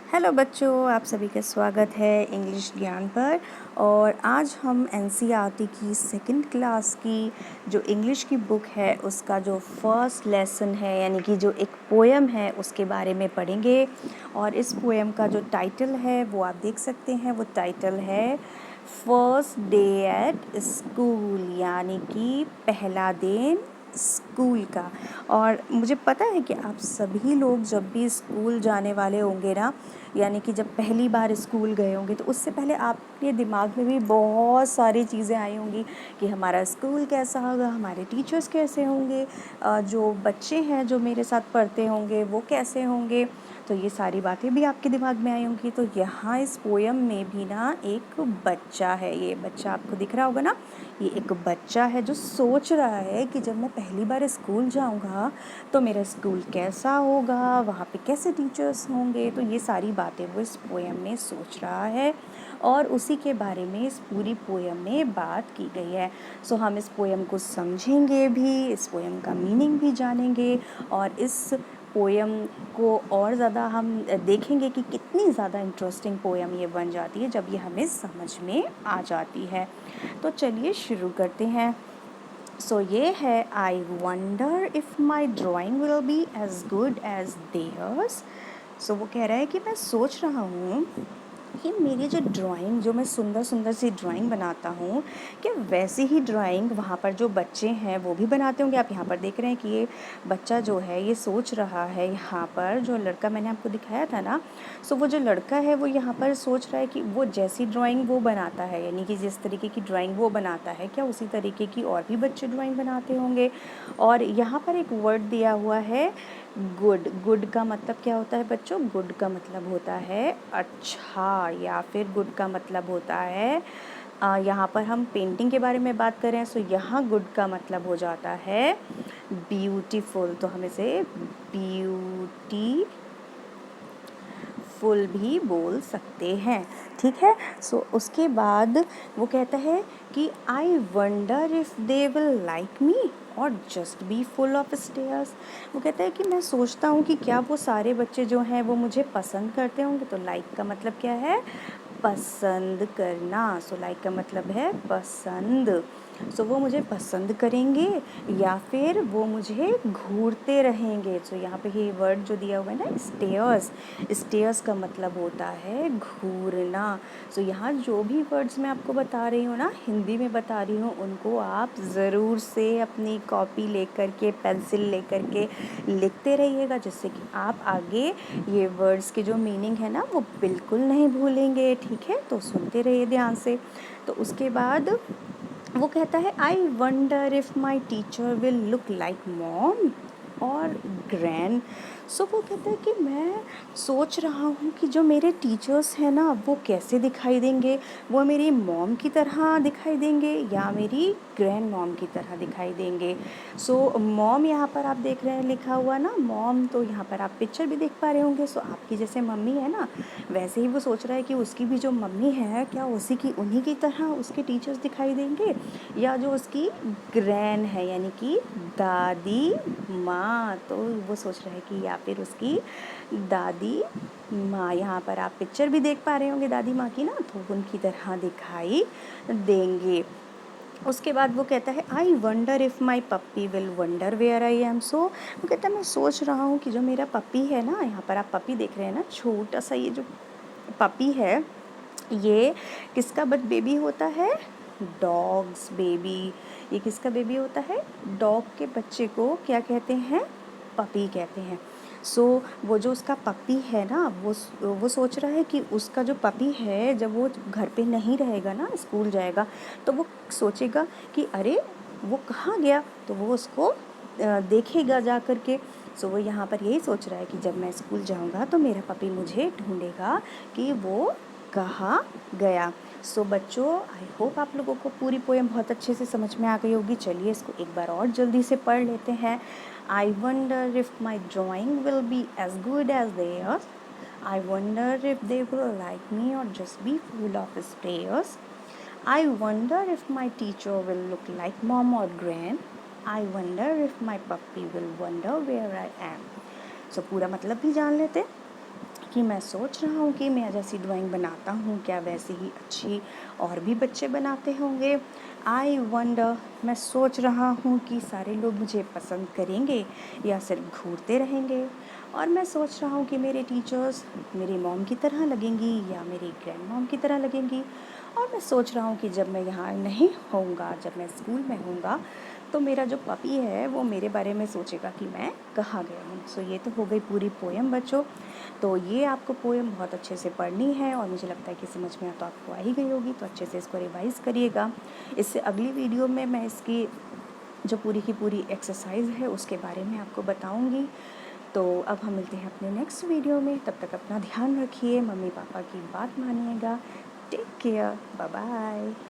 Hello बच्चों, आप सभी का स्वागत है इंग्लिश ज्ञान पर। और आज हम एनसीईआरटी की सेकंड क्लास की जो इंग्लिश की बुक है उसका जो फर्स्ट लेसन है यानी कि जो एक पोएम है उसके बारे में पढ़ेंगे। और इस पोएम का जो टाइटल है वो आप देख सकते हैं, वो टाइटल है फर्स्ट डे एट स्कूल, यानी कि पहला दिन स्कूल का। और मुझे पता है कि आप सभी लोग जब भी स्कूल जाने वाले होंगे ना, यानी कि जब पहली बार स्कूल गए होंगे तो उससे पहले आपके दिमाग में भी बहुत सारी चीज़ें आई होंगी कि हमारा स्कूल कैसा होगा, हमारे टीचर्स कैसे होंगे, जो बच्चे हैं जो मेरे साथ पढ़ते होंगे वो कैसे होंगे। तो ये सारी बातें भी आपके दिमाग में आई होंगी। तो यहाँ इस पोएम में भी ना एक बच्चा है, ये बच्चा आपको दिख रहा होगा ना, ये एक बच्चा है जो सोच रहा है कि जब मैं पहली बार स्कूल जाऊँगा तो मेरा स्कूल कैसा होगा, वहाँ पे कैसे टीचर्स होंगे। तो ये सारी बातें वो इस पोएम में सोच रहा है और उसी के बारे में इस पूरी पोएम में बात की गई है। सो हम इस पोएम को समझेंगे भी, इस पोएम का मीनिंग भी जानेंगे और इस पोएम को और ज़्यादा हम देखेंगे कि कितनी ज़्यादा इंटरेस्टिंग पोएम ये बन जाती है जब ये हमें समझ में आ जाती है। तो चलिए शुरू करते हैं। सो ये है, I wonder if my drawing will be as good as theirs. So वो कह रहा है कि मैं सोच रहा हूँ कि मेरी जो ड्राइंग, जो मैं सुंदर सुंदर सी ड्राइंग बनाता हूँ, क्या वैसी ही ड्राइंग वहाँ पर जो बच्चे हैं वो भी बनाते होंगे। आप यहाँ पर देख रहे हैं कि ये बच्चा जो है ये सोच रहा है, यहाँ पर जो लड़का मैंने आपको दिखाया था ना, सो वो जो लड़का है वो यहाँ पर सोच रहा है कि वो जैसी ड्राइंग वो बनाता है, यानी कि जिस तरीके की ड्राइंग वो बनाता है क्या उसी तरीके की और भी बच्चे ड्राइंग बनाते होंगे। और यहाँ पर एक वर्ड दिया हुआ है गुड। गुड का मतलब क्या होता है बच्चों? गुड का मतलब होता है अच्छा, या फिर गुड का मतलब होता है यहाँ पर हम पेंटिंग के बारे में बात करें सो यहाँ गुड का मतलब हो जाता है ब्यूटीफुल। तो हम इसे ब्यूटीफुल भी बोल सकते हैं, ठीक है। सो उसके बाद वो कहता है कि I wonder if they will like me और just be full of stares. वो कहता है कि मैं सोचता हूँ कि क्या वो सारे बच्चे जो हैं वो मुझे पसंद करते होंगे। तो लाइक का मतलब क्या है? पसंद करना। सो लाइक का मतलब है पसंद। सो वो मुझे पसंद करेंगे या फिर वो मुझे घूरते रहेंगे। सो यहाँ पे ये वर्ड जो दिया हुआ है ना स्टेयर्स, स्टेयर्स का मतलब होता है घूरना। सो यहाँ जो भी वर्ड्स मैं आपको बता रही हूँ ना, हिंदी में बता रही हूँ, उनको आप ज़रूर से अपनी कॉपी लेकर के, पेंसिल लेकर के लिखते रहिएगा, जिससे कि आप आगे ये वर्ड्स के जो मीनिंग है ना वो बिल्कुल नहीं भूलेंगे, ठीक है। तो सुनते रहिए ध्यान से। तो उसके बाद वो कहता है I wonder if my teacher will look like mom और ग्रैंड। सो वो कहता है कि मैं सोच रहा हूँ कि जो मेरे टीचर्स हैं ना वो कैसे दिखाई देंगे, वो मेरी मॉम की तरह दिखाई देंगे या मेरी ग्रैंड मॉम की तरह दिखाई देंगे। सो मॉम यहाँ पर आप देख रहे हैं लिखा हुआ ना मॉम, तो यहाँ पर आप पिक्चर भी देख पा रहे होंगे। सो आपकी जैसे मम्मी है ना, वैसे ही वो सोच रहा है कि उसकी भी जो मम्मी है क्या उसी की, उन्हीं की तरह उसके टीचर्स दिखाई देंगे, या जो उसकी ग्रैंड है यानी कि दादी माँ, तो वो सोच रहा है कि या फिर उसकी दादी माँ, यहाँ पर आप पिक्चर भी देख पा रहे होंगे दादी माँ की ना, तो उनकी तरह दिखाई देंगे। उसके बाद वो कहता है I wonder if my puppy will wonder where I am. So वो कहता है मैं सोच रहा हूँ कि जो मेरा पपी है ना, यहाँ पर आप पपी देख रहे हैं ना, छोटा सा ये जो पपी है ये किसका बेबी होता है? Dogs baby. ये किसका बेबी होता है? डॉग के बच्चे को क्या कहते हैं? पपी कहते हैं। सो वो जो उसका पपी है ना, वो सोच रहा है कि उसका जो पपी है जब वो घर पे नहीं रहेगा ना, स्कूल जाएगा, तो वो सोचेगा कि अरे वो कहाँ गया, तो वो उसको देखेगा जा कर के। सो वो यहाँ पर यही सोच रहा है कि जब मैं स्कूल जाऊँगा तो मेरा पपी मुझे ढूंढेगा कि वो कहाँ गया। सो बच्चों, आई होप आप लोगों को पूरी पोएम बहुत अच्छे से समझ में आ गई होगी। चलिए इसको एक बार और जल्दी से पढ़ लेते हैं। I wonder if my drawing will be as good as theirs. I wonder if they will like me और just be full of stares. I wonder if my teacher will look like mom और grand. I wonder if my puppy will wonder where I am. So पूरा मतलब भी जान लेते कि मैं सोच रहा हूँ कि मैं जैसी ड्राइंग बनाता हूँ क्या वैसे ही अच्छी और भी बच्चे बनाते होंगे। आई वंडर, मैं सोच रहा हूँ कि सारे लोग मुझे पसंद करेंगे या सिर्फ घूरते रहेंगे। और मैं सोच रहा हूँ कि मेरे टीचर्स मेरी मॉम की तरह लगेंगी या मेरी ग्रैंड मॉम की तरह लगेंगी। और मैं सोच रहा हूँ कि जब मैं यहाँ नहीं होऊंगा, जब मैं स्कूल में होऊंगा, तो मेरा जो पपी है वो मेरे बारे में सोचेगा कि मैं कहाँ गया हूँ। सो ये तो हो गई पूरी पोएम बच्चों। तो ये आपको पोएम बहुत अच्छे से पढ़नी है और मुझे लगता है कि समझ में तो आपको आ ही गई होगी, तो अच्छे से इसको रिवाइज़ करिएगा। इससे अगली वीडियो में मैं इसकी जो पूरी की पूरी एक्सरसाइज है उसके बारे में आपको बताऊंगी। तो अब हम मिलते हैं अपने नेक्स्ट वीडियो में। तब तक अपना ध्यान रखिए, मम्मी पापा की बात मानिएगा। Take care, bye bye.